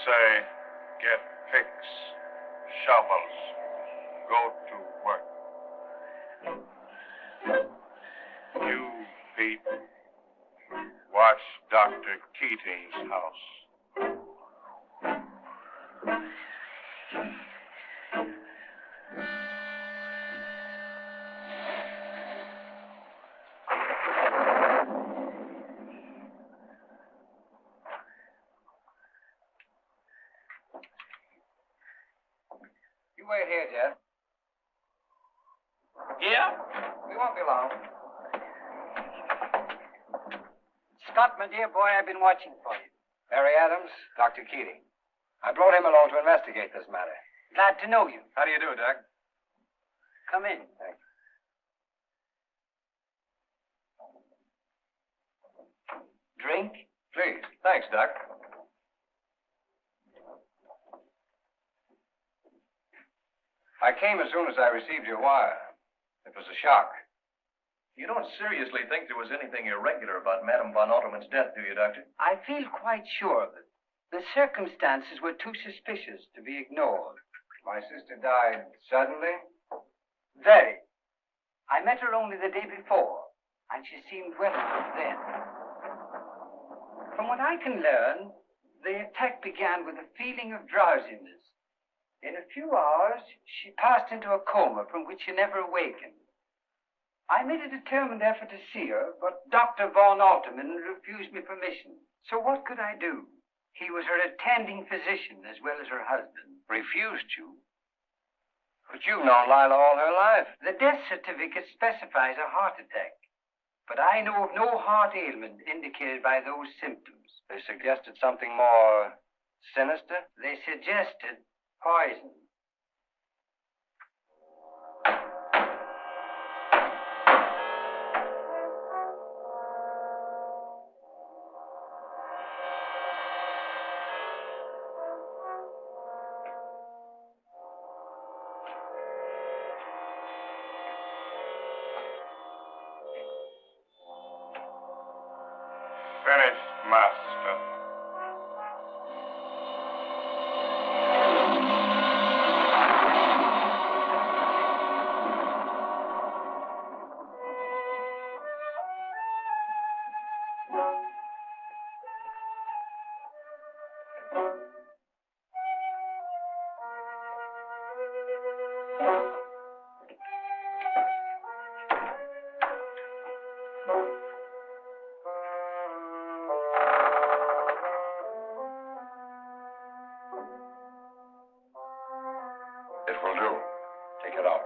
Say, get picks, shovels, go to work. You, Pete, watch Dr. Keating's house. Wait here, Jeff. Yeah? We won't be long. Scott, my dear boy, I've been watching for you. Barry Adams, Dr. Keating. I brought him along to investigate this matter. Glad to know you. How do you do, Doc? Come in. Thanks. Drink? Please. Thanks, Doc. I came as soon as I received your wire. It was a shock. You don't seriously think there was anything irregular about Madame von Altermann's death, do you, Doctor? I feel quite sure of it. The circumstances were too suspicious to be ignored. My sister died suddenly? Very. I met her only the day before, and she seemed well enough then. From what I can learn, the attack began with a feeling of drowsiness. In a few hours, she passed into a coma from which she never awakened. I made a determined effort to see her, but Dr. von Altermann refused me permission. So what could I do? He was her attending physician as well as her husband. Refused you? But you've known Lila all her life. The death certificate specifies a heart attack, but I know of no heart ailment indicated by those symptoms. They suggested something more sinister? They suggested poison. Finished, Master. It will do. Take it out.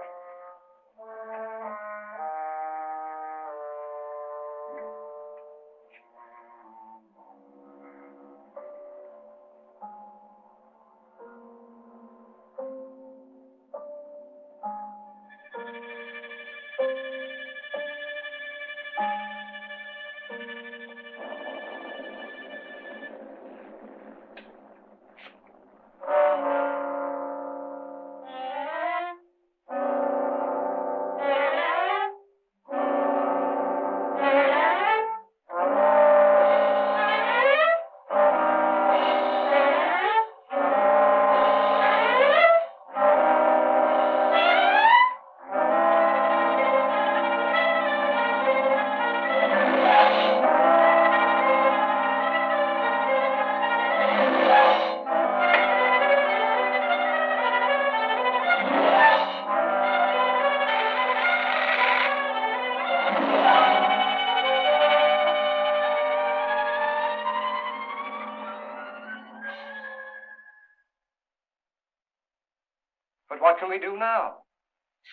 But what can we do now?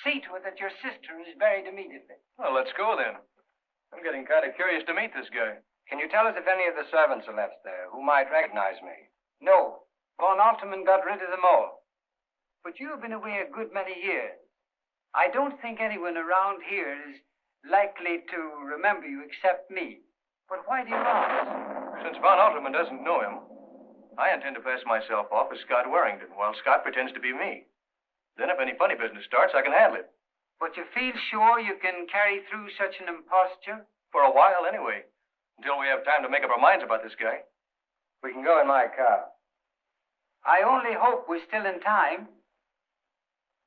See to it that your sister is buried immediately. Well, let's go then. I'm getting kind of curious to meet this guy. Can you tell us if any of the servants are left there who might recognize me? No, von Altermann got rid of them all. But you've been away a good many years. I don't think anyone around here is likely to remember you except me. But why do you ask? Since von Altermann doesn't know him, I intend to pass myself off as Scott Warrington while Scott pretends to be me. Then if any funny business starts, I can handle it. But you feel sure you can carry through such an imposture? For a while, anyway. Until we have time to make up our minds about this guy. We can go in my car. I only hope we're still in time.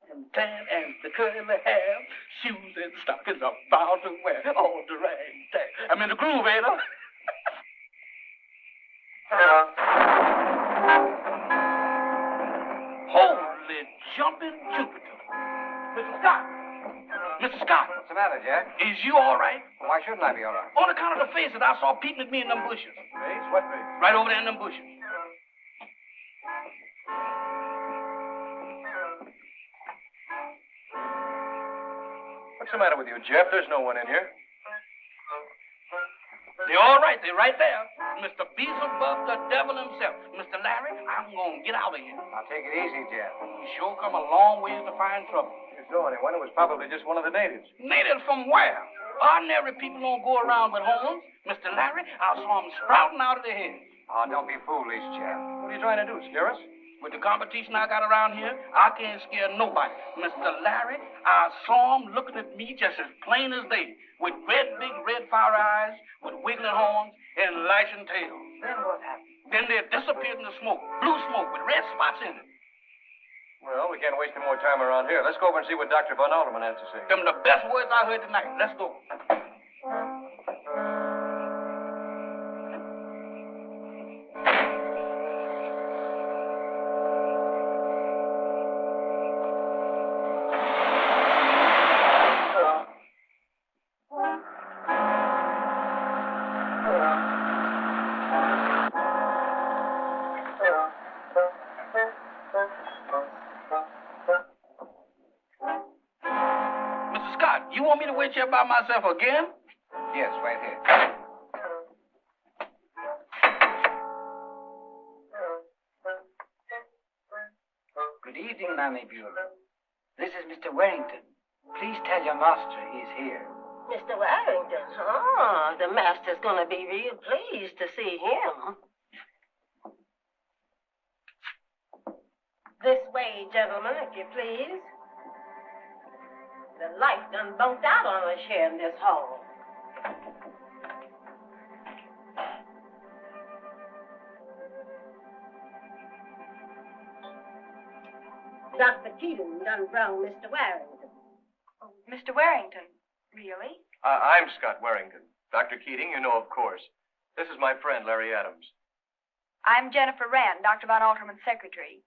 And tan and the curly hair, shoes and stockings are bound to wear all the ragtag. I'm in the groove, ain't I? Holy jumping Jupiter. Mr. Scott! Mr. Scott! What's the matter, Jack? Is you all right? Why shouldn't I be all right? On account of the face that I saw peeping at me in them bushes. Face? What face? Right over there in them bushes. What's the matter with you, Jeff? There's no one in here. They're all right. They're right there. Mr. Beelzebub, the devil himself. Mr. Larry, I'm going to get out of here. Now, take it easy, Jeff. You sure come a long ways to find trouble. If you saw anyone, it was probably just one of the natives. Natives from where? Ordinary people don't go around with horns. Mr. Larry, I saw them sprouting out of their heads. Oh, don't be foolish, Jeff. What are you trying to do, scare us? With the competition I got around here, I can't scare nobody. Mr. Larry, I saw them looking at me just as plain as day, with big red fire eyes, with wiggling horns, and lashing tails. Then what happened? Then they disappeared in the smoke, blue smoke with red spots in it. Well, we can't waste any more time around here. Let's go over and see what Dr. von Altermann has to say. Them the best words I heard tonight. Let's go. You want me to wait here by myself again? Yes, right here. Good evening, Mammy Buell. This is Mr. Warrington. Please tell your master he's here. Mr. Warrington, huh? The master's gonna be real pleased to see him. This way, gentlemen, if you please. The light done bunked out on us here in this hall. Dr. Keating done brung Mr. Warrington. Oh, Mr. Warrington? Really? I'm Scott Warrington. Dr. Keating, you know, of course. This is my friend, Larry Adams. I'm Jennifer Rand, Dr. von Altermann's secretary.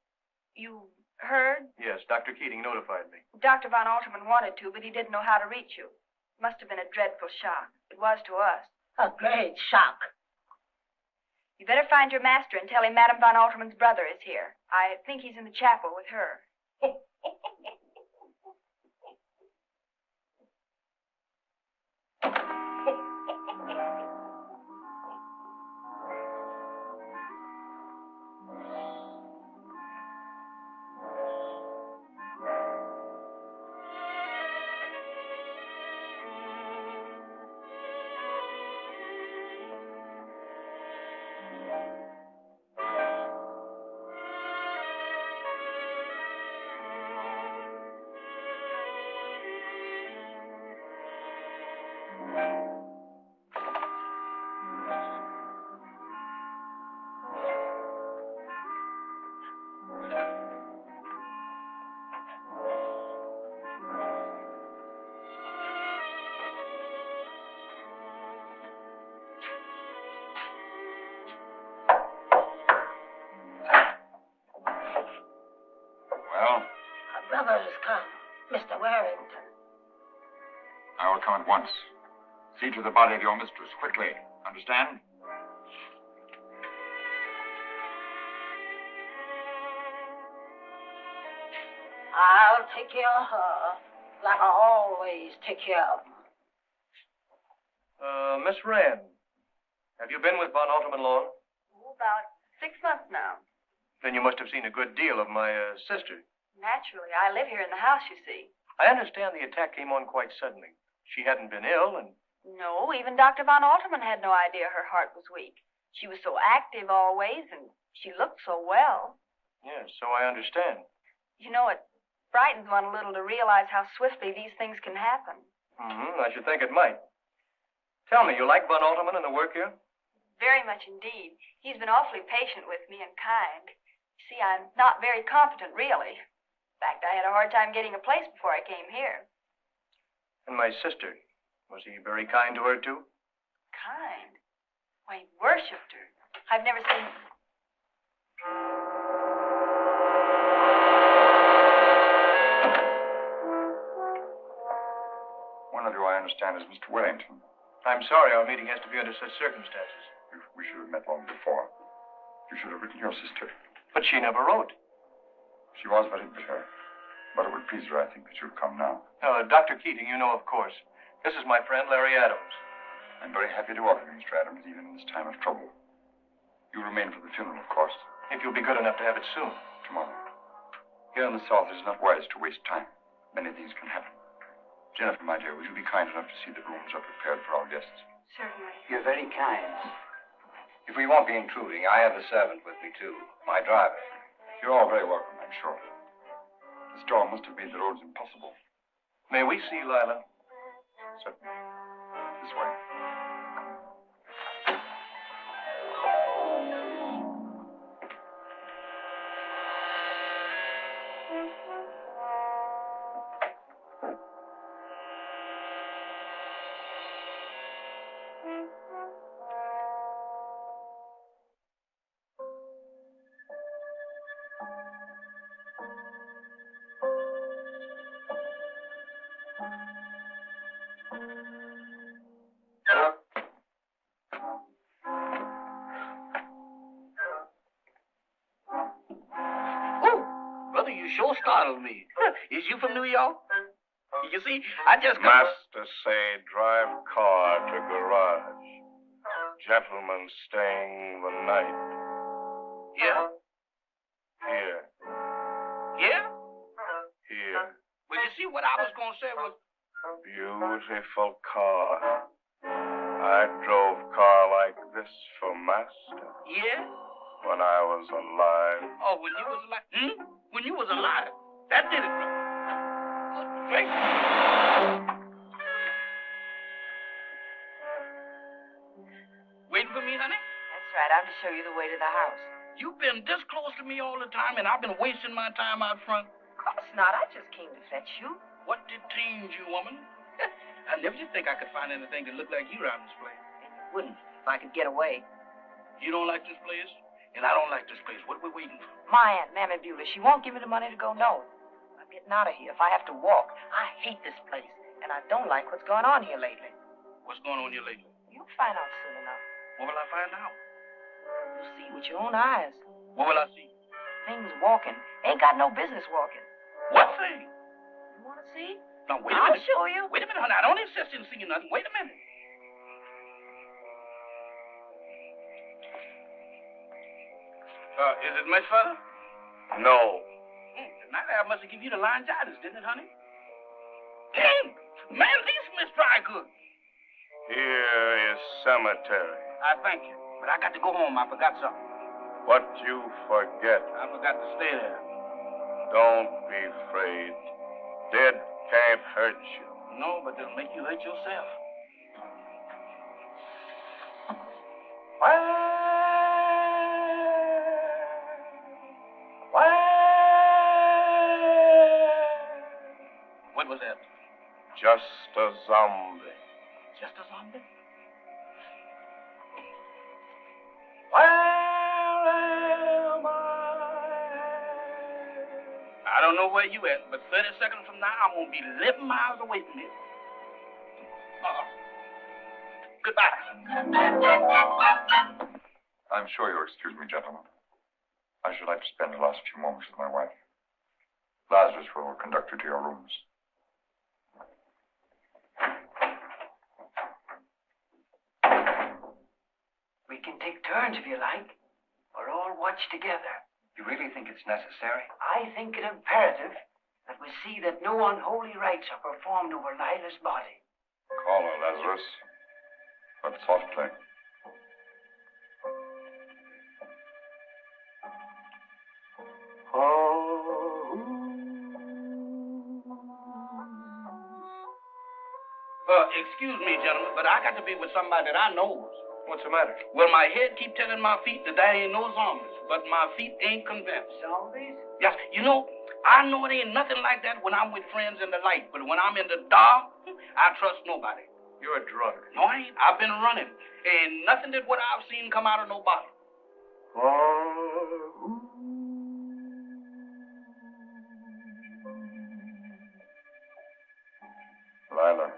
You heard? Yes, Dr. Keating notified me. Dr. von Altermann wanted to, but he didn't know how to reach you. Must have been a dreadful shock. It was to us. A great shock. You better find your master and tell him Madame von Altermann's brother is here. I think he's in the chapel with her. Brother has come, Mr. Warrington. I will come at once. See to the body of your mistress, quickly. Understand? I'll take care of her, like I always take care of them. Miss Rand, have you been with von Altermann long? About 6 months now. Then you must have seen a good deal of my sister. Naturally, I live here in the house, you see. I understand the attack came on quite suddenly. She hadn't been ill, and... No, even Dr. von Altermann had no idea her heart was weak. She was so active always, and she looked so well. Yes, so I understand. You know, it frightens one a little to realize how swiftly these things can happen. I should think it might. Tell me, you like von Altermann and the work here? Very much indeed. He's been awfully patient with me and kind. You see, I'm not very competent, really. In fact, I had a hard time getting a place before I came here. And my sister, was he very kind to her, too? Kind? Why, he worshipped her. I've never seen... One of you, I understand, is Mr. Wellington. I'm sorry our meeting has to be under such circumstances. We should have met long before. You should have written your sister. But she never wrote. She was very bitter. But it would please her, I think, that you'd come now. Dr. Keating, you know, of course. This is my friend, Larry Adams. I'm very happy to welcome you, Mr. Adams, even in this time of trouble. You'll remain for the funeral, of course. If you'll be good enough to have it soon. Tomorrow. Here in the South, it is not wise to waste time. Many things can happen. Jennifer, my dear, will you be kind enough to see that rooms are prepared for our guests? Certainly. You're very kind. If we won't be intruding, I have a servant with me, too. My driver. You're all very welcome, I'm sure. The storm must have made the roads impossible. May we see Lila? Certainly. This way. You sure startled me. Is you from New York? You see, I just come... Master say drive car to garage. Gentleman staying the night. Yeah? Here. Yeah? Here. Well, you see, what I was going to say was... Beautiful car. I drove car like this for Master. Yeah? When I was alive. Oh, when you was alive? When you was alive? That did it, bro. Good gracious. Waiting for me, honey? That's right. I'm to show you the way to the house. You've been this close to me all the time, and I've been wasting my time out front. Of course not. I just came to fetch you. What detained you, woman? I never did think I could find anything that looked like you around this place. And you wouldn't if I could get away. You don't like this place? And I don't like this place. What are we waiting for? My Aunt, Mammy Beulah, she won't give me the money to go north. I'm getting out of here if I have to walk. I hate this place, and I don't like what's going on here lately. What's going on here lately? You'll find out soon enough. What will I find out? You'll see with your own eyes. What will I see? Things walking. Ain't got no business walking. What thing? You want to see? Now, wait a minute. I'll show you. Wait a minute, honey. I don't insist in seeing nothing. Wait a minute. Is it much further? No. The night I must have given you the laryngitis, didn't it, honey? Dang! Man, these Miss Dry Goods. Here is cemetery. I thank you. But I got to go home. I forgot something. What you forget. I forgot to stay there. Don't be afraid. Dead can't hurt you. No, but they'll make you hurt yourself. What was that? Just a zombie. Just a zombie? I don't know where you at, but 30 seconds from now, I'm going to be 11 miles away from here. Goodbye. I'm sure you'll excuse me, gentlemen. I should like to spend the last few moments with my wife. Lazarus will conduct you to your rooms. take turns if you like, or all watch together. You really think it's necessary? I think it imperative that we see that no unholy rites are performed over Lila's body. Call her, Lazarus. But softly. Excuse me, gentlemen, but I got to be with somebody that I knows. What's the matter? Well, my head keep telling my feet that there ain't no zombies, but my feet ain't convinced. Zombies? Yes, you know, I know it ain't nothing like that when I'm with friends in the light, but when I'm in the dark, I trust nobody. You're drunk. No, I ain't. I've been running. Ain't nothing that what I've seen come out of no bottle. Lila.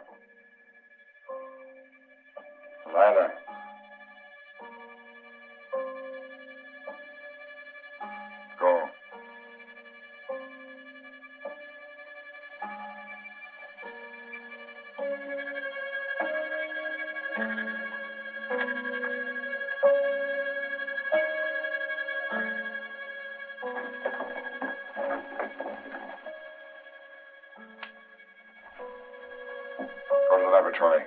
Lila. Go. Go to the laboratory.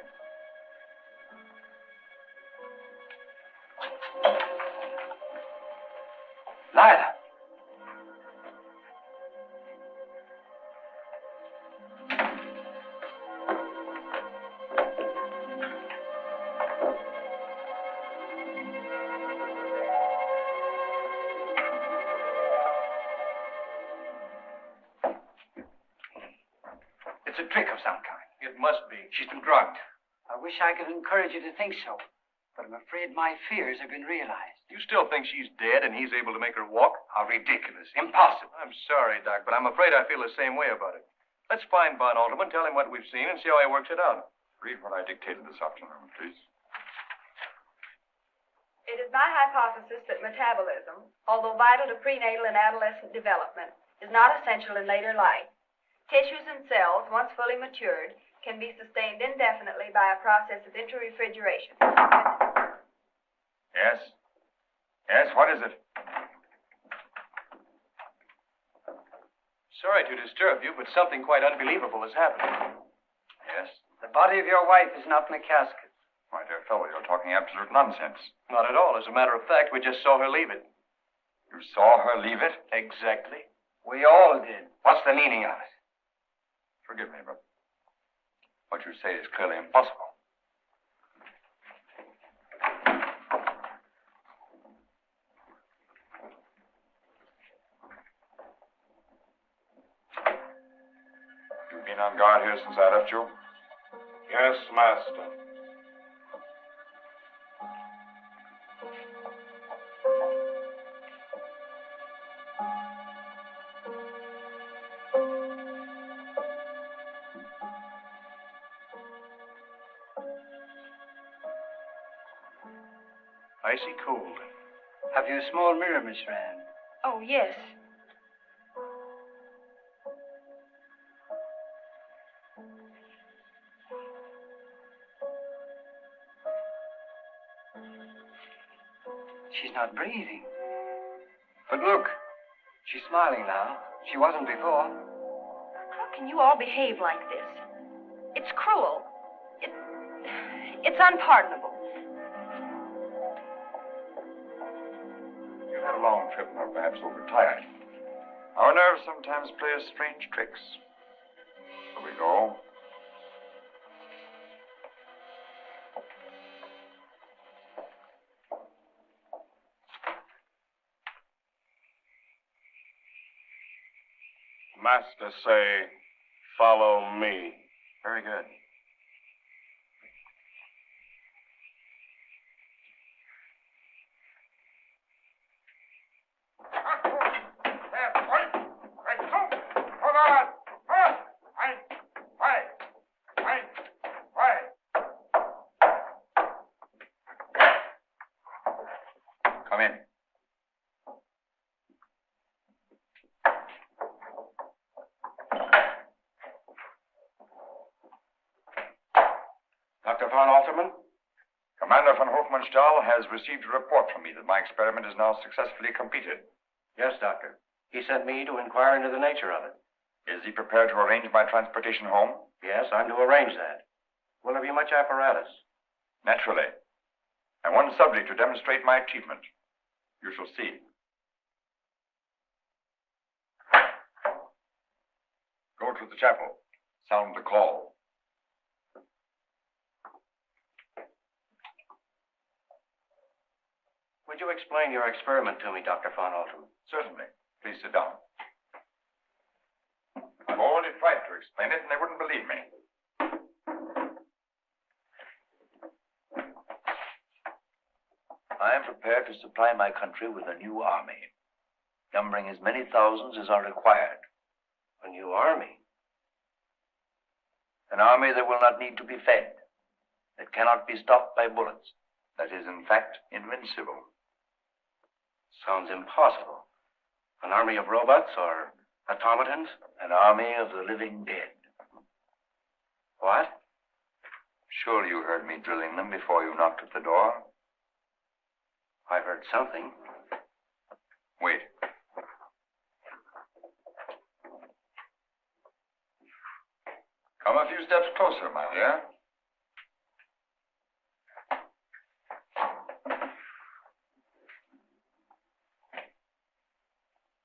Lila. It's a trick of some kind. It must be. She's been drugged. I wish I could encourage you to think so, but I'm afraid my fears have been realized. You still think she's dead and he's able to make her walk? How ridiculous. Impossible. I'm sorry, Doc, but I'm afraid I feel the same way about it. Let's find Von Altermann, tell him what we've seen, and see how he works it out. Read what I dictated this afternoon, please. It is my hypothesis that metabolism, although vital to prenatal and adolescent development, is not essential in later life. Tissues and cells, once fully matured, can be sustained indefinitely by a process of inter-refrigeration. Yes? Yes, what is it? Sorry to disturb you, but something quite unbelievable has happened. Yes? The body of your wife is not in the casket. My dear fellow, you're talking absolute nonsense. Not at all. As a matter of fact, we just saw her leave it. You saw her leave it? Exactly. We all did. What's the meaning of it? Forgive me, but what you say is clearly impossible. You've been on guard here since I left you? Yes, Master. Icy cold. Have you a small mirror, Miss Rand? Oh, yes. She's not breathing. But look, she's smiling now. She wasn't before. How can you all behave like this? It's cruel. It's unpardonable. You've had a long trip and are perhaps overtired. Our nerves sometimes play us strange tricks. Here we go. Master say, follow me. Very good. Come in. Dr. von Altermann? Commander von Hofmannsthal has received a report from me that my experiment is now successfully completed. Yes, Doctor. He sent me to inquire into the nature of it. Is he prepared to arrange my transportation home? Yes, I'm to arrange that. Will there be much apparatus? Naturally. And one subject to demonstrate my achievement. You shall see. Go to the chapel. Sound the call. Would you explain your experiment to me, Dr. von Altermann? Certainly. Please sit down. I've already tried to explain it, and they wouldn't believe me. I am prepared to supply my country with a new army, numbering as many thousands as are required. A new army? An army that will not need to be fed, that cannot be stopped by bullets, that is, in fact, invincible. Sounds impossible. An army of robots or automatons? An army of the living dead. What? Surely you heard me drilling them before you knocked at the door? I heard something. Wait. Come a few steps closer, my dear.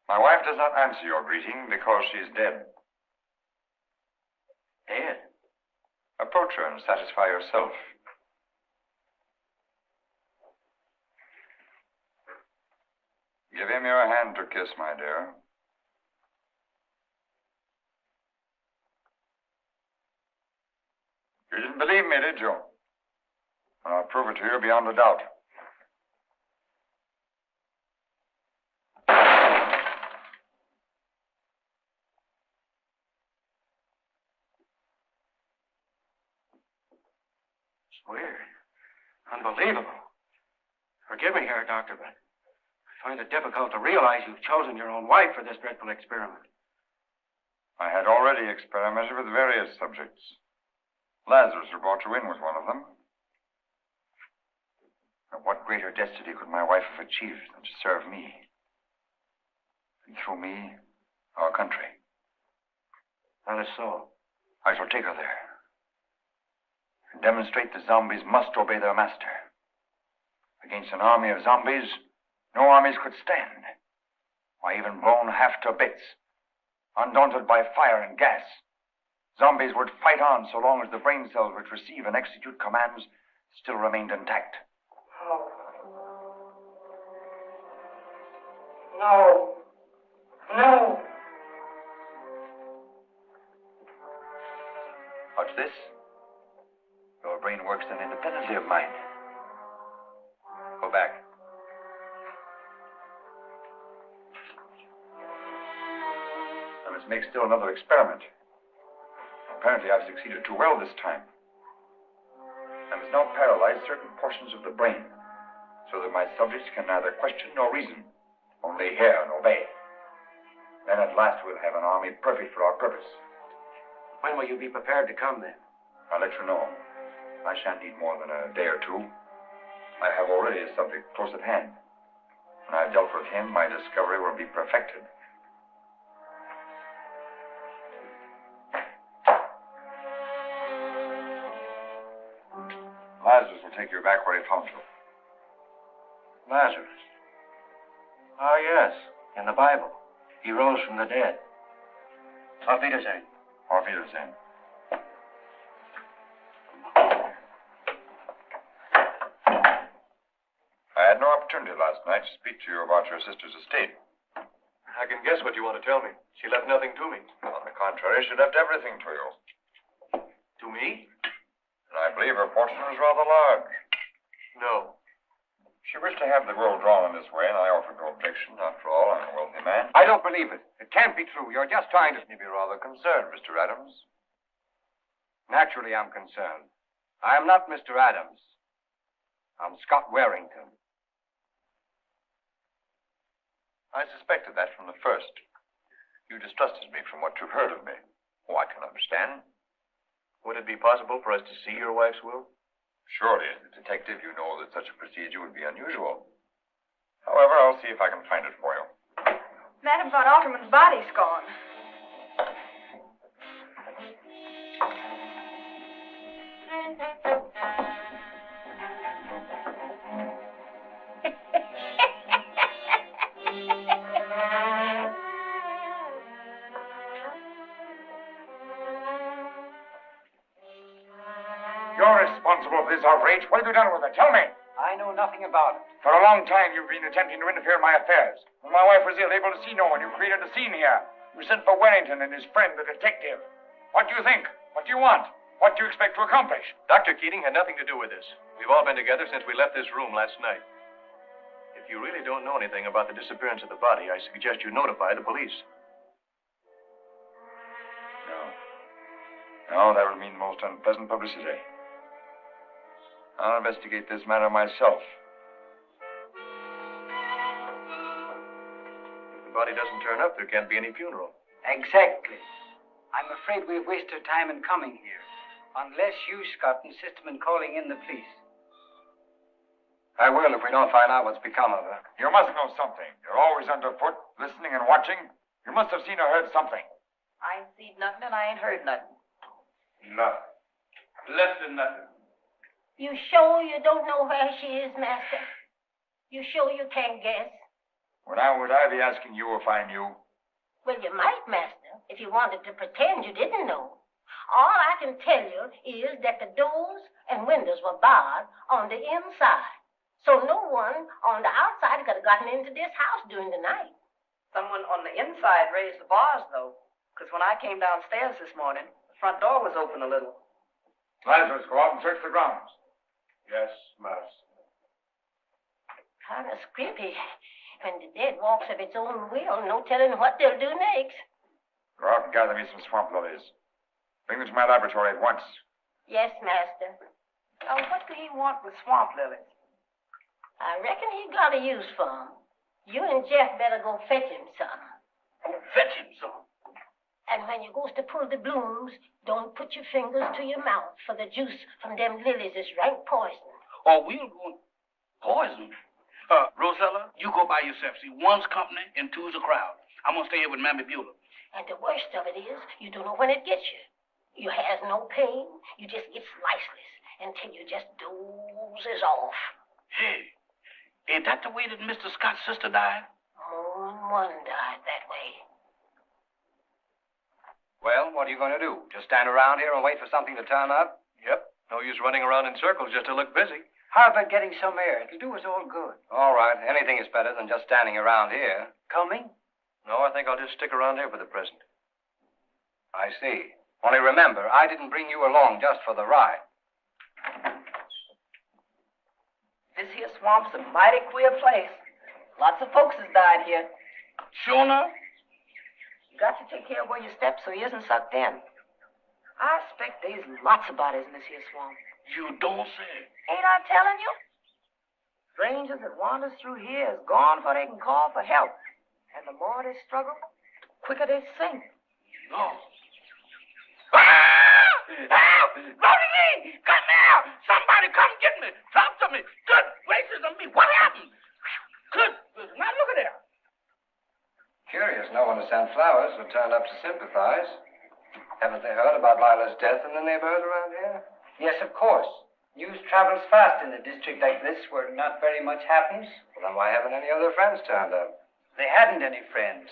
My wife does not answer your greeting because she's dead. Dead? Approach her and satisfy yourself. Give him your hand to kiss, my dear. You didn't believe me, did you? Well, I'll prove it to you beyond a doubt. It's weird. Unbelievable. Forgive me here, Doctor, but I find it difficult to realize you've chosen your own wife for this dreadful experiment. I had already experimented with various subjects. Lazarus, who brought you in, was one of them. Now, what greater destiny could my wife have achieved than to serve me? And through me, our country. That is so. I shall take her there. And demonstrate the zombies must obey their master. Against an army of zombies, no armies could stand. Why, even blown half to bits, undaunted by fire and gas, zombies would fight on so long as the brain cells which receive and execute commands still remained intact. No. No. What's this? Your brain works then independently of mine. Go back. I must make still another experiment. Apparently, I've succeeded too well this time. I must now paralyze certain portions of the brain, so that my subjects can neither question nor reason, only hear and obey. Then at last we'll have an army perfect for our purpose. When will you be prepared to come, then? I'll let you know. I shan't need more than a day or two. I have already a subject close at hand. When I've dealt with him, my discovery will be perfected. Lazarus will take you back where he found you. Lazarus. Oh, yes. In the Bible. He rose from the dead. Auf Wiedersehen. Auf Wiedersehen. I had no opportunity last night to speak to you about your sister's estate. I can guess what you want to tell me. She left nothing to me. On the contrary, she left everything to you. To me? And I believe her fortune was rather large. No. She wished to have the will drawn in this way, and I offered no objection. After all, I'm a wealthy man. I don't believe it. It can't be true. You're just trying to... You be rather concerned, Mr. Adams. Naturally, I'm concerned. I am not Mr. Adams. I'm Scott Warrington. I suspected that from the first. You distrusted me from what you've heard of me. Oh, I can understand. Would it be possible for us to see your wife's will? Surely, as a detective, you know that such a procedure would be unusual. However, I'll see if I can find it for you. Madame von Altermann's body's gone. You're responsible for this outrage. What have you done with her? Tell me. I know nothing about it. For a long time, you've been attempting to interfere in my affairs. When my wife was ill, able to see no one, you created a scene here. You sent for Wellington and his friend, the detective. What do you think? What do you want? What do you expect to accomplish? Dr. Keating had nothing to do with this. We've all been together since we left this room last night. If you really don't know anything about the disappearance of the body, I suggest you notify the police. No, that would mean the most unpleasant publicity. I'll investigate this matter myself. If the body doesn't turn up, there can't be any funeral. Exactly. I'm afraid we've wasted time in coming here. Unless you, Scott, insist on calling in the police. I will if we don't find out what's become of her. You must know something. You're always underfoot, listening and watching. You must have seen or heard something. I ain't seen nothing and I ain't heard nothing. Nothing. Less than nothing. You sure you don't know where she is, Master? You sure you can't guess? Would I be asking you if I knew? Well, you might, Master, if you wanted to pretend you didn't know. All I can tell you is that the doors and windows were barred on the inside. So no one on the outside could have gotten into this house during the night. Someone on the inside raised the bars, though, because when I came downstairs this morning, the front door was open a little. Lazarus, go out and search the grounds. Yes, Master. Kind of creepy. When the dead walks of its own will, no telling what they'll do next. Go out and gather me some swamp lilies. Bring them to my laboratory at once. Yes, Master. Oh, what do he want with swamp lilies? I reckon he got a use for 'em. You and Jeff better go fetch him some. Oh, fetch him some. And when you goes to pull the blooms, don't put your fingers to your mouth, for the juice from them lilies is rank poison. Oh, we'll go poison. Rosella, you go by yourself. See, one's company and two's a crowd. I'm going to stay here with Mammy Beulah. And the worst of it is, you don't know when it gets you. You has no pain. You just get sliceless until you just dozes off. Hey, ain't that the way that Mr. Scott's sister died? More than one died that way. Well, what are you going to do? Just stand around here and wait for something to turn up? Yep. No use running around in circles just to look busy. How about getting some air? It'll do us all good. All right. Anything is better than just standing around here. Coming? No, I think I'll just stick around here for the present. I see. Only remember, I didn't bring you along just for the ride. This here swamp's a mighty queer place. Lots of folks has died here. Sure enough? You got to take care of where you step so he isn't sucked in. I expect there's lots of bodies in this here swamp. You don't say. Ain't I telling you? Strangers that wanders through here is gone before they can call for help. And the more they struggle, the quicker they sink. No. Help! Rosalie! Come here! Somebody come get me! Drop to me! Good gracious of me! What happened? Good. Now look at there. Curious, no one to send flowers who turned up to sympathize. Haven't they heard about Lila's death in the neighborhood around here? Yes, of course. News travels fast in a district like this where not very much happens. Well, then why haven't any other friends turned up? They hadn't any friends.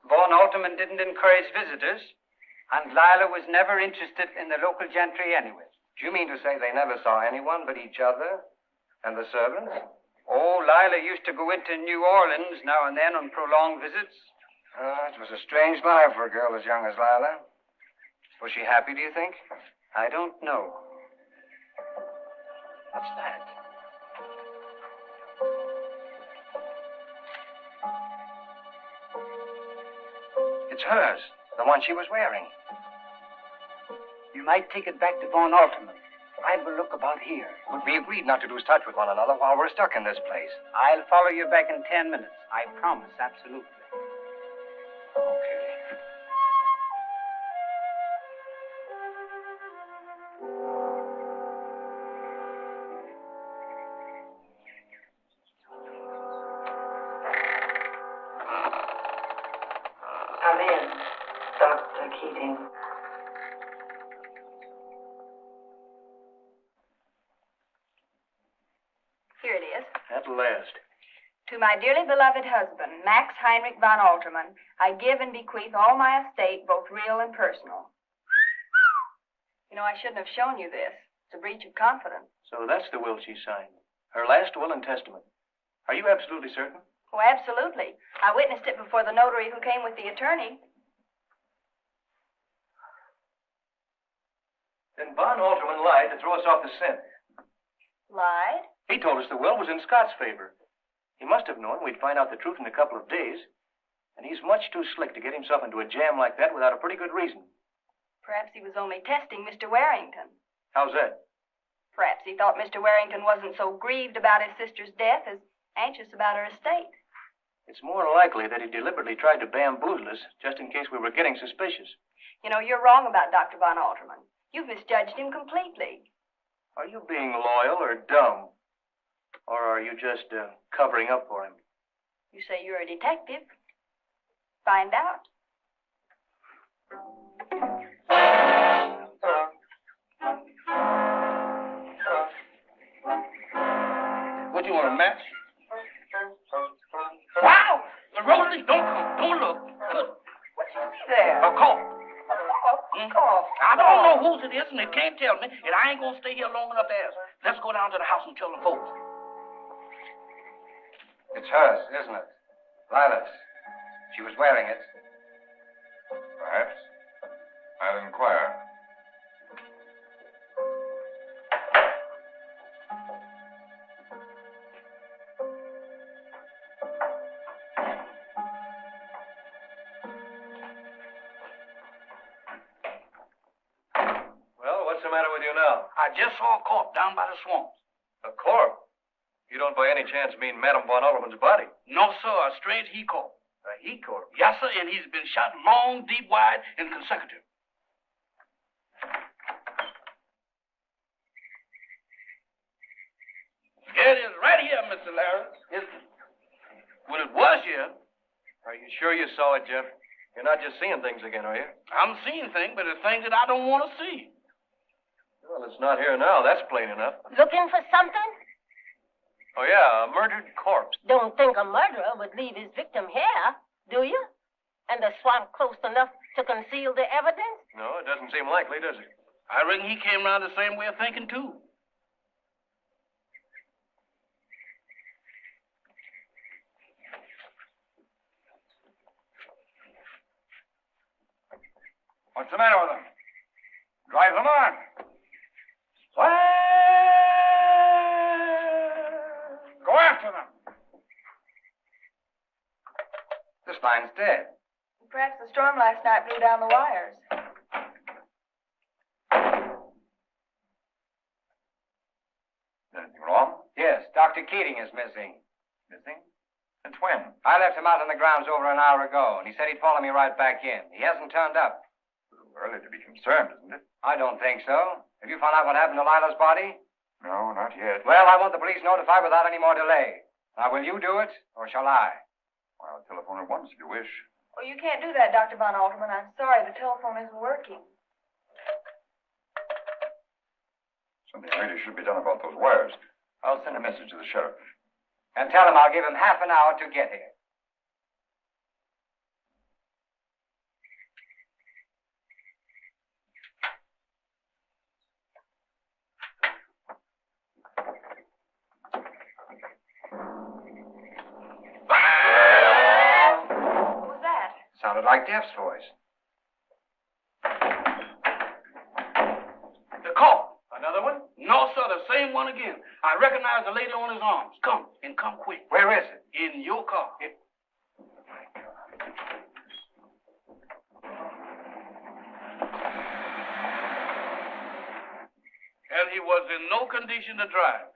Von Altermann didn't encourage visitors, and Lila was never interested in the local gentry anyway. Do you mean to say they never saw anyone but each other and the servants? Oh, Lila used to go into New Orleans now and then on prolonged visits. It was a strange life for a girl as young as Lila. Was she happy, do you think? I don't know. What's that? It's hers, the one she was wearing. You might take it back to Von Altermann. I will look about here. But we agreed not to lose touch with one another while we're stuck in this place. I'll follow you back in 10 minutes. I promise, absolutely. Okay. Keating. Here it is. At last. To my dearly beloved husband, Max Heinrich von Altermann, I give and bequeath all my estate, both real and personal. You know, I shouldn't have shown you this. It's a breach of confidence. So that's the will she signed. Her last will and testament. Are you absolutely certain? Oh, absolutely. I witnessed it before the notary who came with the attorney. Then Von Altermann lied to throw us off the scent. Lied? He told us the will was in Scott's favor. He must have known we'd find out the truth in a couple of days. And he's much too slick to get himself into a jam like that without a pretty good reason. Perhaps he was only testing Mr. Warrington. How's that? Perhaps he thought Mr. Warrington wasn't so grieved about his sister's death as anxious about her estate. It's more likely that he deliberately tried to bamboozle us just in case we were getting suspicious. You know, you're wrong about Dr. Von Altermann. You've misjudged him completely. Are you being loyal or dumb? Or are you just covering up for him? You say you're a detective. Find out. What do you want, a match? Wow! Rosalie, don't come. Don't look. Good. What you see there? A call. Call. I don't know whose it is, and they can't tell me, and I ain't gonna stay here long enough to ask. Let's go down to the house and tell the folks. It's hers, isn't it? Lila's. She was wearing it. Perhaps. I'll inquire. Well, what's the matter with you now? I just saw a corpse down by the swamps. A corpse? You don't by any chance mean Madame von Altermann's body? No, sir, a strange he-corpse. A he-corpse? Yes, sir, and he's been shot long, deep, wide, and consecutive. Here it is, right here, Mr. Larry. Well, it was here. Are you sure you saw it, Jeff? You're not just seeing things again, are you? I'm seeing things, but it's things that I don't want to see. Well, it's not here now. That's plain enough. Looking for something? Oh, yeah, a murdered corpse. Don't think a murderer would leave his victim here, do you? And the swamp close enough to conceal the evidence? No, it doesn't seem likely, does it? I reckon he came around the same way of thinking, too. What's the matter with them? Drive them on. Go after them. This line's dead. Perhaps the storm last night blew down the wires. Anything wrong? Yes, Dr. Keating is missing. Missing? Since when? I left him out on the grounds over an hour ago, and he said he'd follow me right back in. He hasn't turned up. A little early to be concerned, isn't it? I don't think so. Have you found out what happened to Lila's body? No, not yet. Well, I want the police notified without any more delay. Now, will you do it, or shall I? I'll telephone at once if you wish. Oh, you can't do that, Dr. Von Altermann. I'm sorry. The telephone isn't working. Something really should be done about those wires. I'll send a message to the sheriff. And tell him I'll give him half an hour to get here. What was that? Sounded like Jeff's voice. The call. Another one? No, sir, the same one again. I recognize the lady on his arms. Come, and come quick. Where is it? In your car. And he was in no condition to drive.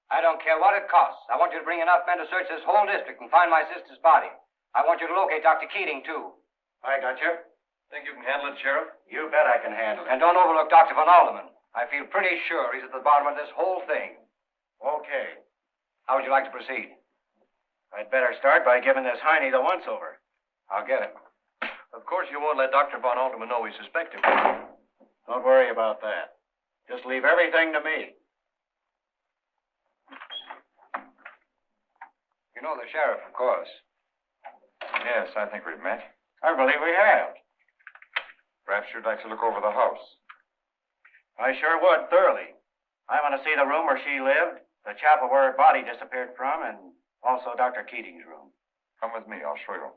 I don't care what it costs. I want you to bring enough men to search this whole district and find my sister's body. I want you to locate Dr. Keating, too. I got you. Think you can handle it, Sheriff? You bet I can handle it. And don't overlook Dr. Von Altermann. I feel pretty sure he's at the bottom of this whole thing. Okay. How would you like to proceed? I'd better start by giving this Heine the once-over. I'll get him. Of course, you won't let Dr. von Altermann know we suspect him. Don't worry about that. Just leave everything to me. You know the sheriff, of course. Yes, I think we've met. I believe we have. Perhaps you'd like to look over the house. I sure would, thoroughly. I want to see the room where she lived, the chapel where her body disappeared from, and also Dr. Keating's room. Come with me. I'll show you.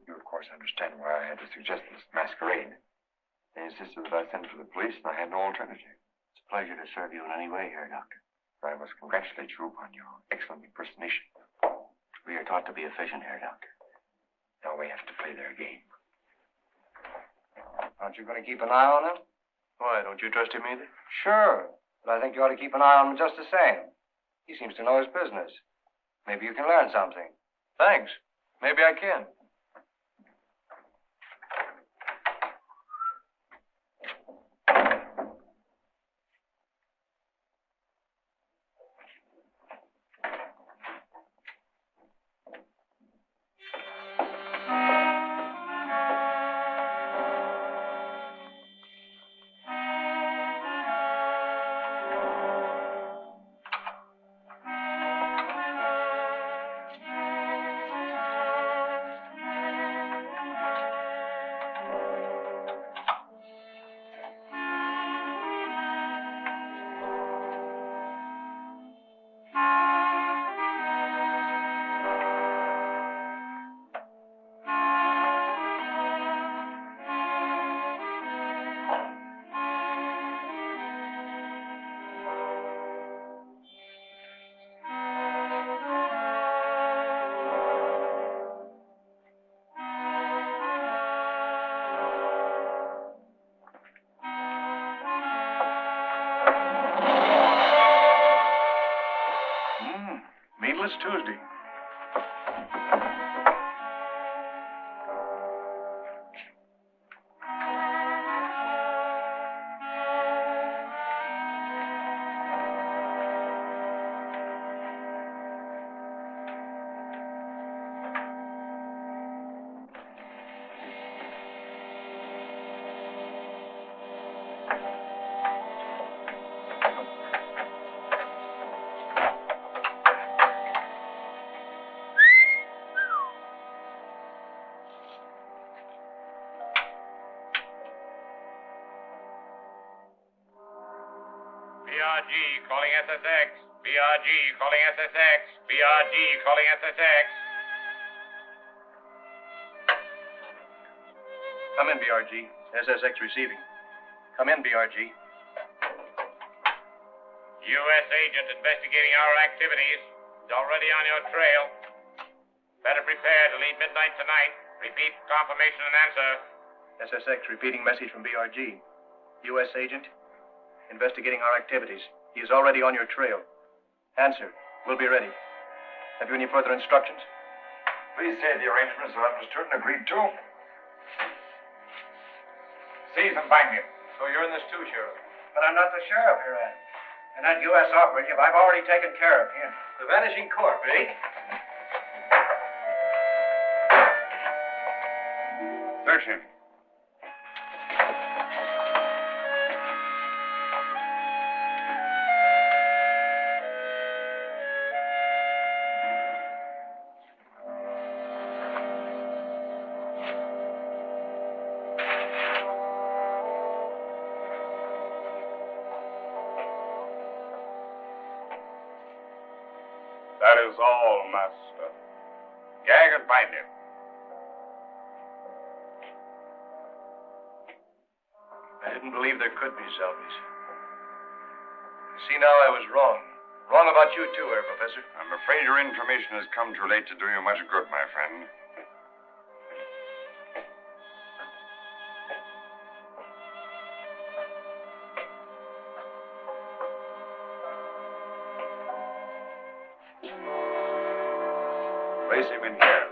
You, of course, understand why I had to suggest this masquerade. They insisted that I send for the police, and I had no alternative. It's a pleasure to serve you in any way here, Doctor. I must congratulate you upon your excellent impersonation. We are taught to be efficient here, Doctor. Now we have to play their game. Aren't you going to keep an eye on him? Why, don't you trust him either? Sure. But I think you ought to keep an eye on him just the same. He seems to know his business. Maybe you can learn something. Thanks. Maybe I can. Meatless Tuesday. BRG calling SSX. BRG calling SSX. BRG calling SSX. Come in, BRG. SSX receiving. Come in, BRG. U.S. agent investigating our activities is already on your trail. Better prepare to leave midnight tonight. Repeat confirmation and answer. SSX repeating message from BRG. U.S. agent investigating our activities. He is already on your trail. Answer. We'll be ready. Have you any further instructions? Please say the arrangements are understood and agreed to. Seize and bind him. So you're in this too, Sheriff? But I'm not the sheriff here, Ed. And that U.S. operative, I've already taken care of him. The vanishing corpse, eh? Search him. That is all, Master. Gag and bind him. I didn't believe there could be zombies. See, now I was wrong. Wrong about you, too, Herr Professor. I'm afraid your information has come too late to do you much good, my friend. Place him in here.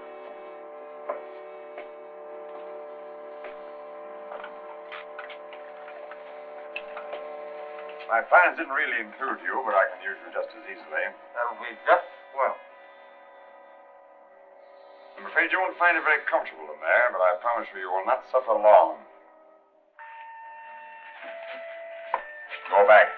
My plans didn't really include you, but I can use you just as easily. That'll be just well. I'm afraid you won't find it very comfortable in there, but I promise you will not suffer long. Go back.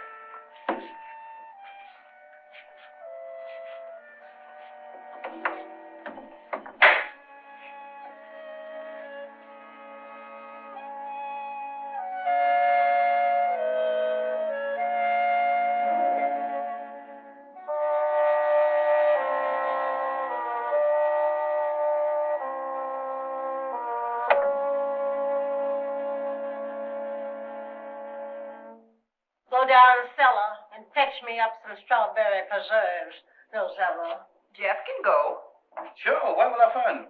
Go down cellar and fetch me up some strawberry preserves, Rosella. Jeff can go. Sure, where will I find them?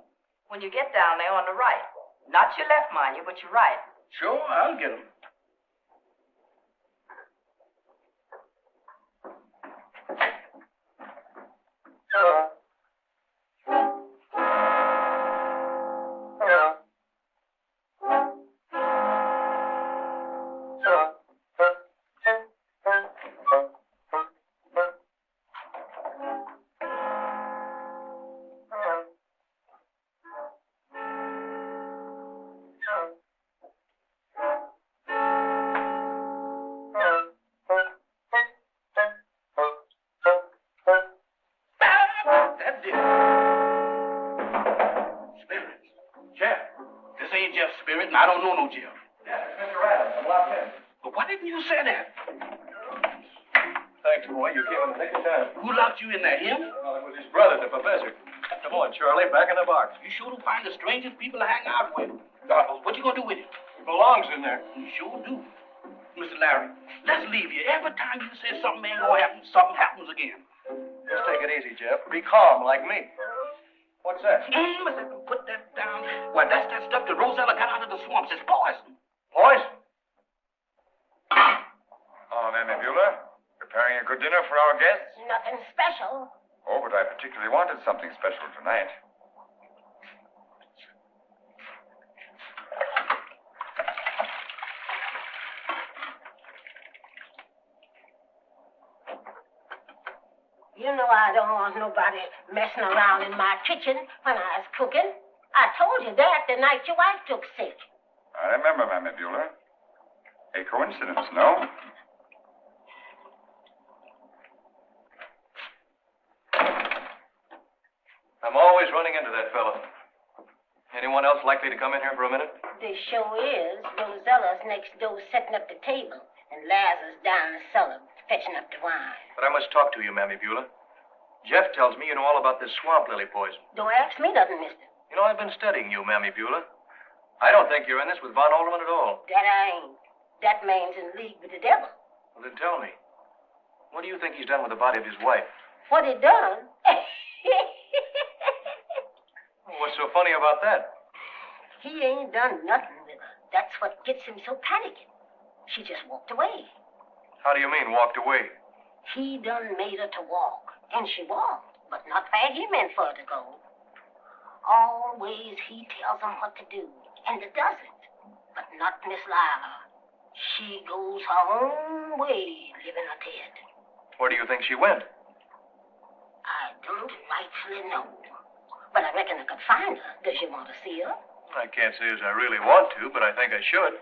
When you get down there on the right. Not your left, mind you, but your right. Sure, I'll get them. I don't know no Jeff. Yeah, it's Mr. Adams. I'm locked in. But why didn't you say that? Thanks, boy. You came in the nick of time. Who locked you in there, him? Well, it was his brother, the professor. Come on, Charlie. Back in the box. You sure do find the strangest people to hang out with. What you gonna do with it? He belongs in there. You sure do. Mr. Larry, let's leave here. Every time you say something ain't gonna happen, something happens again. Just take it easy, Jeff. Be calm, like me. What's that? Put that down. Why, that's that stuff that Rosella got out of the swamps. It's poison. Poison? Oh, Mammy Beulah, preparing a good dinner for our guests? Nothing special. Oh, but I particularly wanted something special tonight. You know I don't want nobody messing around in my kitchen when I was cooking. I told you that the night your wife took sick. I remember, Mammy Beulah. A coincidence, no? I'm always running into that fella. Anyone else likely to come in here for a minute? The show is Rosella's next door setting up the table, and Lazarus down the cellar fetching up the wine. But I must talk to you, Mammy Beulah. Jeff tells me you know all about this swamp lily poison. Don't ask me nothing, mister. You know, I've been studying you, Mammy Beulah. I don't think you're in this with Von Altermann at all. That I ain't. That man's in league with the devil. Well, then tell me. What do you think he's done with the body of his wife? What he done? What's so funny about that? He ain't done nothing with her. That's what gets him so panicking. She just walked away. How do you mean, walked away? He done made her to walk. And she walked, but not where he meant for her to go. Always he tells them what to do, and it doesn't. But not Miss Lila. She goes her own way, living her dead. Where do you think she went? I don't rightfully know. But I reckon I could find her. Does you want to see her? I can't say as I really want to, but I think I should.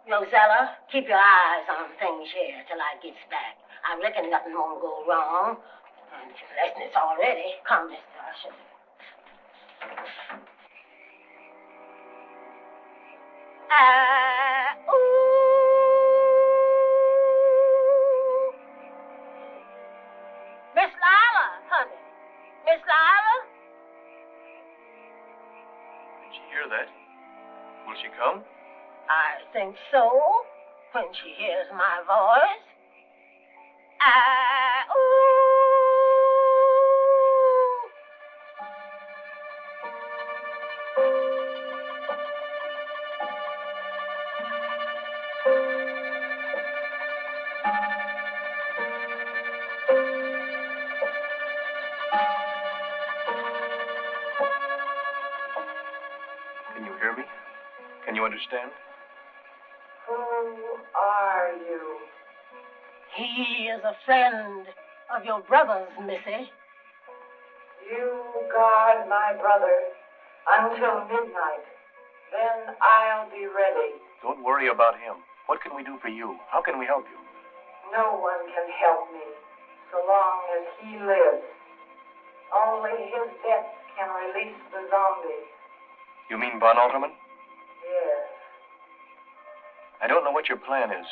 Rosella, keep your eyes on things here till I gets back. I reckon nothing won't go wrong. Unless it's already. Come, Mr. Usher. Miss Lila, honey. Miss Lila? Did she hear that? Will she come? I think so. When she hears my voice. Can you hear me? Can you understand? Who are you? He is a friend of your brother's, Missy. You guard my brother until midnight. Then I'll be ready. Don't worry about him. What can we do for you? How can we help you? No one can help me so long as he lives. Only his death can release the zombie. You mean von Altermann? Yes. I don't know what your plan is.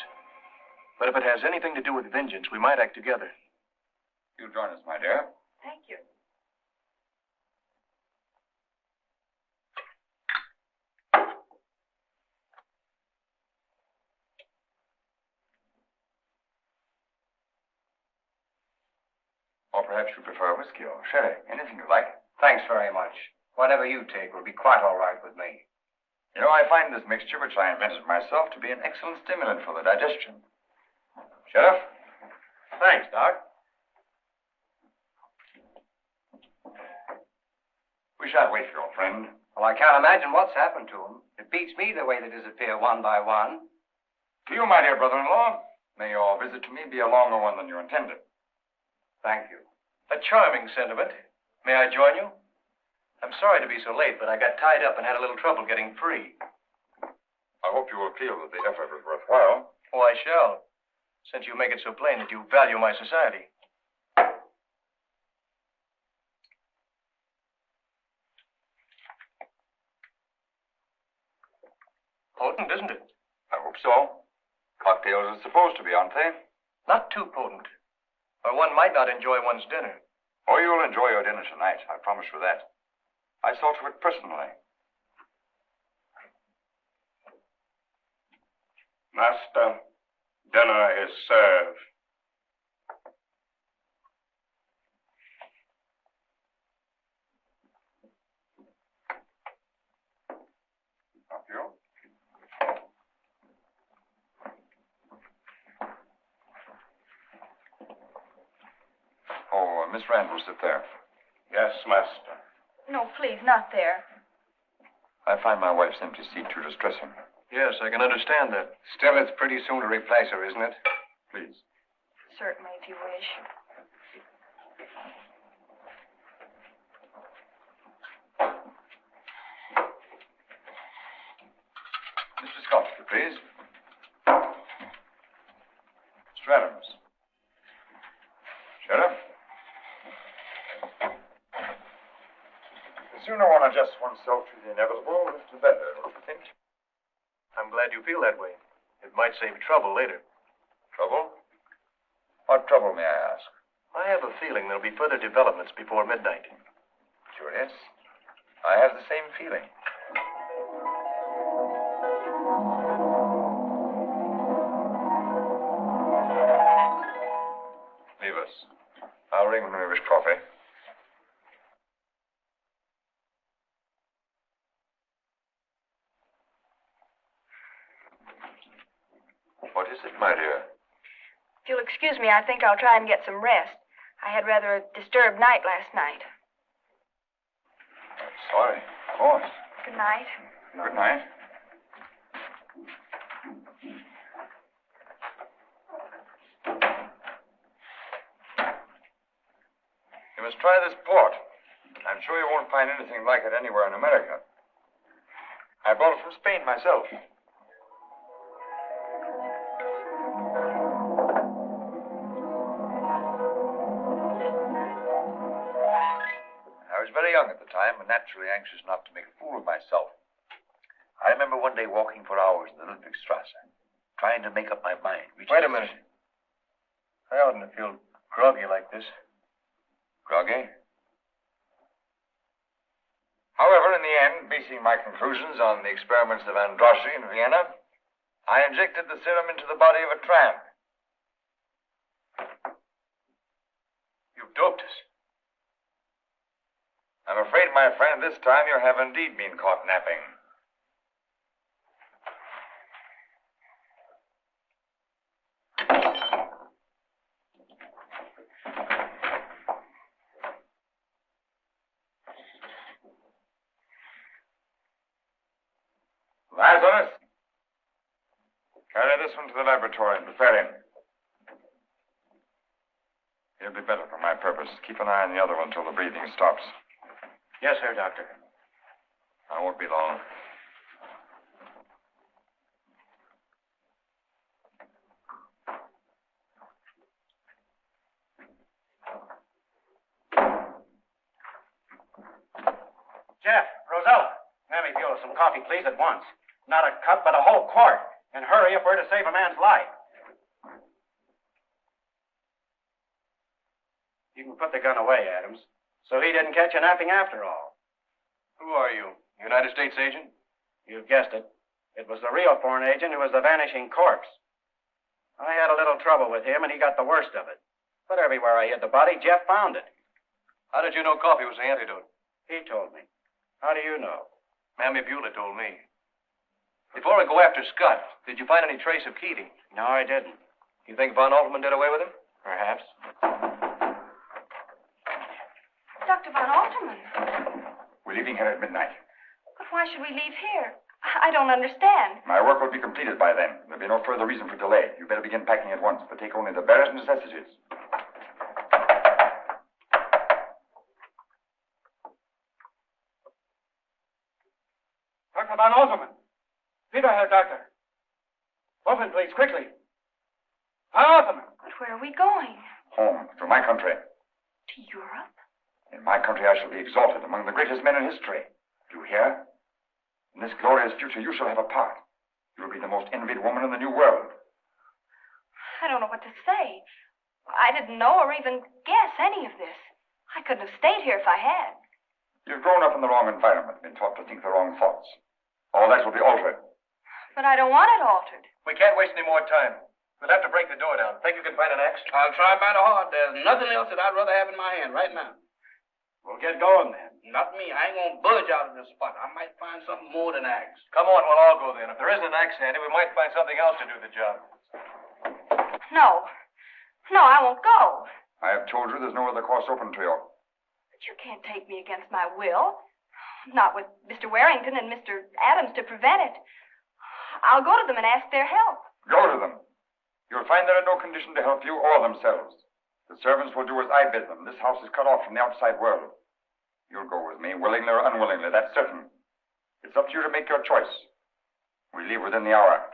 But if it has anything to do with vengeance, we might act together. You join us, my dear. Thank you. Or perhaps you prefer whiskey or sherry. Anything you like. Thanks very much. Whatever you take will be quite all right with me. You know, I find this mixture, which I invented myself, to be an excellent stimulant for the digestion. Sheriff? Thanks, Doc. We shan't wait for your friend. Well, I can't imagine what's happened to them. It beats me the way they disappear one by one. To you, my dear brother-in-law, may your visit to me be a longer one than you intended. Thank you. A charming sentiment. May I join you? I'm sorry to be so late, but I got tied up and had a little trouble getting free. I hope you will feel that the effort was worthwhile. Oh, I shall, since you make it so plain that you value my society. Potent, isn't it? I hope so. Cocktails are supposed to be, aren't they? Not too potent, or one might not enjoy one's dinner. Oh, you'll enjoy your dinner tonight, I promise you that. I saw to it personally. Master, dinner is served. Thank you. Oh, Miss Rand will sit there. Yes, master. No, please, not there. I find my wife's empty seat too distressing. Yes, I can understand that. Still, it's pretty soon to replace her, isn't it? Please. Certainly, if you wish. Mr. Scott, if you please. Mr. Adams. Sheriff? The sooner one adjusts oneself to the inevitable, the better, don't you think? I'm glad you feel that way. It might save trouble later. Trouble? What trouble, may I ask? I have a feeling there'll be further developments before midnight. Curious. I have the same feeling. Leave us. I'll ring when we wish coffee. What is it, my dear? If you'll excuse me, I think I'll try and get some rest. I had rather a disturbed night last night. I'm sorry. Of course. Good night. Good night. You must try this port. I'm sure you won't find anything like it anywhere in America. I brought it from Spain myself. I was very young at the time and naturally anxious not to make a fool of myself. I remember one day walking for hours in the Ludwigstrasse, trying to make up my mind. Wait a minute. I oughtn't to feel groggy like this. Groggy? However, in the end, basing my conclusions on the experiments of Androssi in Vienna, I injected the serum into the body of a tramp. You doped us. I'm afraid, my friend, this time you have indeed been caught napping. Lazarus, carry this one to the laboratory and prepare him. He'll be better for my purpose. Keep an eye on the other one until the breathing stops. Yes, sir, Doctor. I won't be long. Jeff, Rosella, let me fuel some coffee, please, at once. Not a cup, but a whole quart. And hurry if we're to save a man's life. You can put the gun away, Adams. So he didn't catch you napping after all. Who are you? United States agent? You've guessed it. It was the real foreign agent who was the vanishing corpse. I had a little trouble with him, and he got the worst of it. But everywhere I hid the body, Jeff found it. How did you know coffee was the antidote? He told me. How do you know? Mammy Beulah told me. Before I go after Scott, did you find any trace of Keating? No, I didn't. You think Von Altermann did away with him? Perhaps. Dr. Von Altermann. We're leaving here at midnight. But why should we leave here? I don't understand. My work will be completed by then. There'll be no further reason for delay. You better begin packing at once, but take only the barest necessities. Dr. Von Altermann. Peter, Herr Doctor. Open, please, quickly. Von Altermann. But where are we going? Home, to my country. To Europe? In my country, I shall be exalted among the greatest men in history. Do you hear? In this glorious future, you shall have a part. You will be the most envied woman in the New World. I don't know what to say. I didn't know or even guess any of this. I couldn't have stayed here if I had. You've grown up in the wrong environment, been taught to think the wrong thoughts. All that will be altered. But I don't want it altered. We can't waste any more time. We'll have to break the door down. Think you can find an axe? I'll try mighty hard. There's nothing else that I'd rather have in my hand right now. We'll get going then. Not me. I ain't gonna budge out of this spot. I might find something more than axe. Come on, we'll all go then. If there isn't an axe handy, we might find something else to do the job. No. No, I won't go. I have told you there's no other course open to you. But you can't take me against my will. Not with Mr. Warrington and Mr. Adams to prevent it. I'll go to them and ask their help. Go to them. You'll find they're in no condition to help you or themselves. The servants will do as I bid them. This house is cut off from the outside world. You'll go with me, willingly or unwillingly, that's certain. It's up to you to make your choice. We leave within the hour.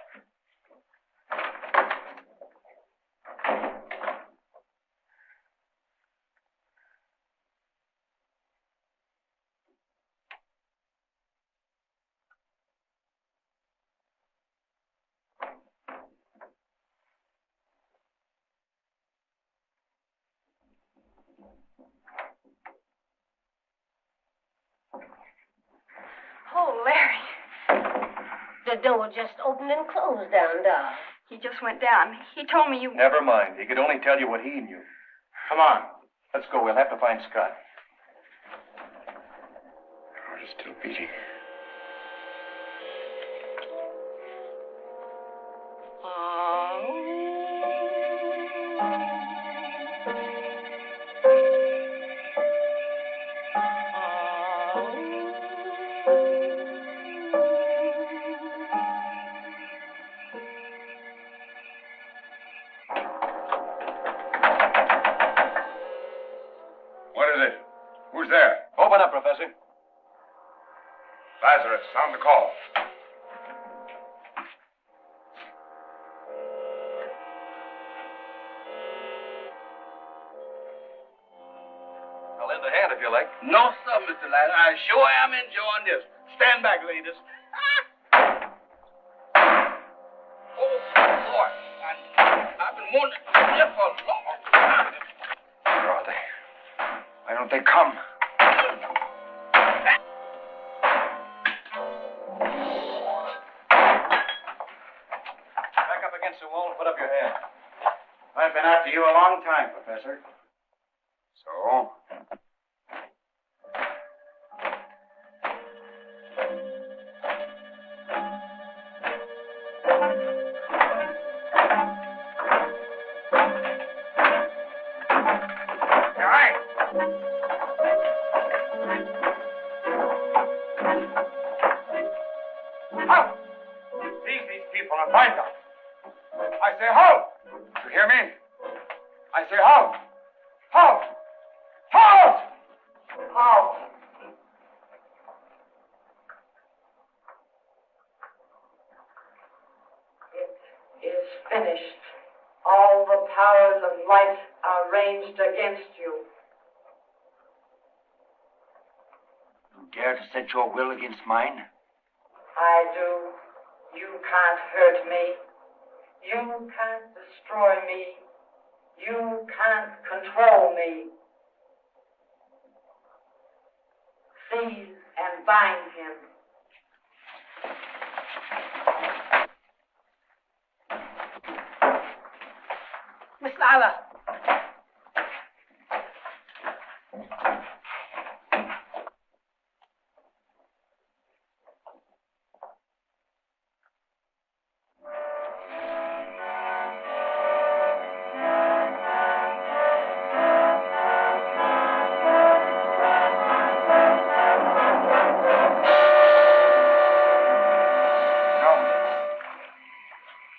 Oh, Larry. The door just opened and closed down, Doc. He just went down. He told me you... Never mind. He could only tell you what he knew. Come on. Let's go. We'll have to find Scott. Heart is still beating. Who's there? Open up, Professor. Lazarus, sound the call. I'll lend a hand if you like. No, sir, Mr. Lila. I sure am enjoying this. Stand back, ladies. Oh, boy. I've been wanting to do this for a long time. Where are they? Why don't they come? Back up against the wall and put up your hand. I've been after you a long time, Professor. So? Find them. I say, halt! You hear me? I say, halt! Halt! Halt! Halt! It is finished. All the powers of light are ranged against you. You dare to set your will against mine? I do. You can't hurt me. You can't destroy me. You can't control me. Seize and bind him. Miss Lila.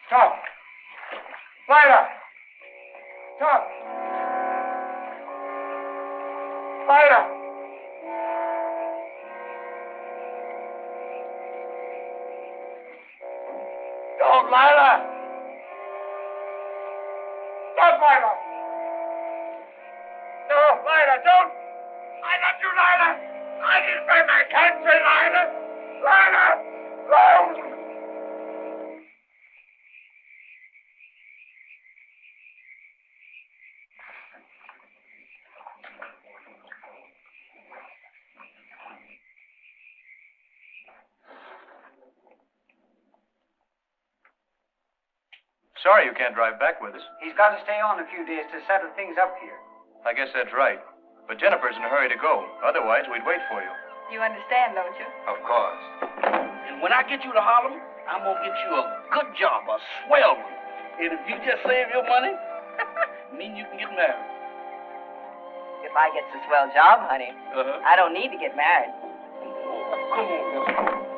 Stop! Lila! Stop! Lila! Don't, Lila! Stop, Lila! No, Lila, don't! I love you, Lila! I defend my country, Lila! Lila! Lila! Sorry you can't drive back with us. He's got to stay on a few days to settle things up here. I guess that's right. But Jennifer's in a hurry to go. Otherwise, we'd wait for you. You understand, don't you? Of course. And when I get you to Harlem, I'm going to get you a good job, a swell one. And if you just save your money, mean you can get married. If I get a swell job, honey, I don't need to get married. Oh, come on, let's go.